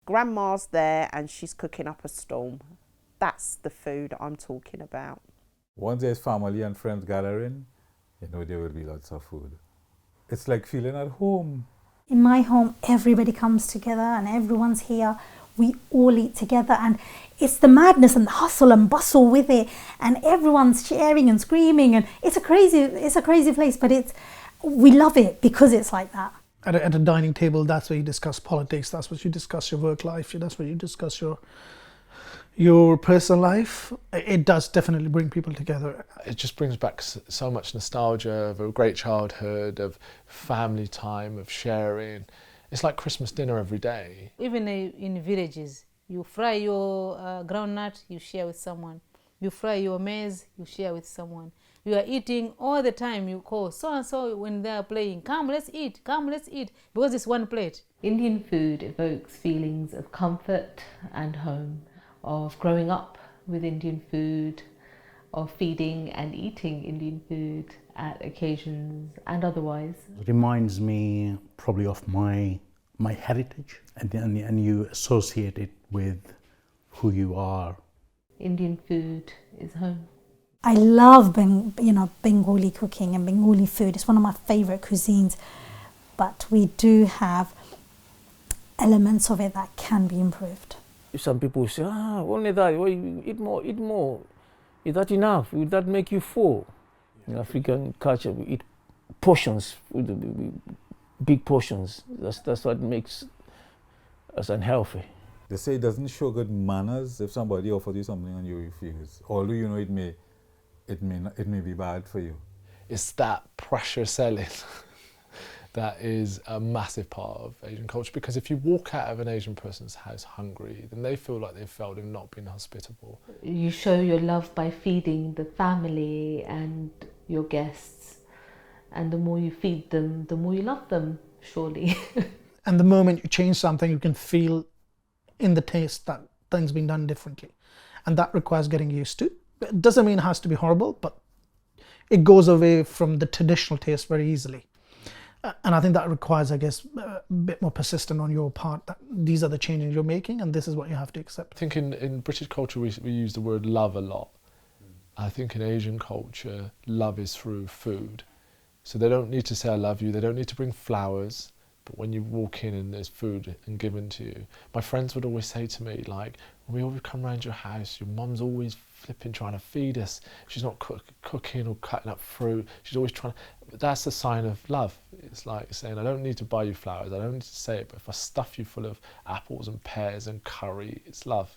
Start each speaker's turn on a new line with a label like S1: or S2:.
S1: Grandma's there and she's cooking up a storm. That's the food I'm talking about.
S2: Once there's family and friends gathering, you know there will be lots of food. It's like feeling at home.
S3: In my home, everybody comes together and everyone's here. We all eat together, and it's the madness and the hustle and bustle with it, and everyone's sharing and screaming, and it's a crazy place, but we love it because it's like that.
S4: At a dining table, that's where you discuss politics, that's where you discuss your work life, that's where you discuss your personal life. It does definitely bring people together.
S5: It just brings back so much nostalgia of a great childhood, of family time, of sharing. It's like Christmas dinner every day.
S6: Even in villages, you fry your groundnut, you share with someone. You fry your maize, you share with someone. You are eating all the time, you call so-and-so when they are playing, come let's eat, because it's one plate.
S7: Indian food evokes feelings of comfort and home, of growing up with Indian food, of feeding and eating Indian food at occasions and otherwise.
S8: It reminds me probably of my heritage, and you associate it with who you are.
S7: Indian food is home.
S3: I love Bengali cooking and Bengali food. It's one of my favorite cuisines, but we do have elements of it that can be improved.
S9: Some people say, only that, well, eat more. Is that enough? Will that make you full? In African culture, we eat portions, big portions. That's what makes us unhealthy.
S2: They say it doesn't show good manners if somebody offers you something and you refuse. Although you know it may be bad for you.
S5: It's that pressure selling that is a massive part of Asian culture, because if you walk out of an Asian person's house hungry, then they feel like they've failed in not being hospitable.
S7: You show your love by feeding the family and your guests, and the more you feed them, the more you love them, surely.
S4: And the moment you change something, you can feel in the taste that things been done differently, and that requires getting used to. It doesn't mean it has to be horrible, but it goes away from the traditional taste very easily. And I think that requires, I guess, a bit more persistent on your part, that these are the changes you're making and this is what you have to accept.
S5: I think in British culture we use the word love a lot. I think in Asian culture, love is through food. So they don't need to say I love you, they don't need to bring flowers, but when you walk in and there's food and given to you. My friends would always say to me, like, when we always come round your house, your mum's always flipping trying to feed us. She's not cooking or cutting up fruit. She's always trying to... That's a sign of love. It's like saying, I don't need to buy you flowers, I don't need to say it, but if I stuff you full of apples and pears and curry, it's love.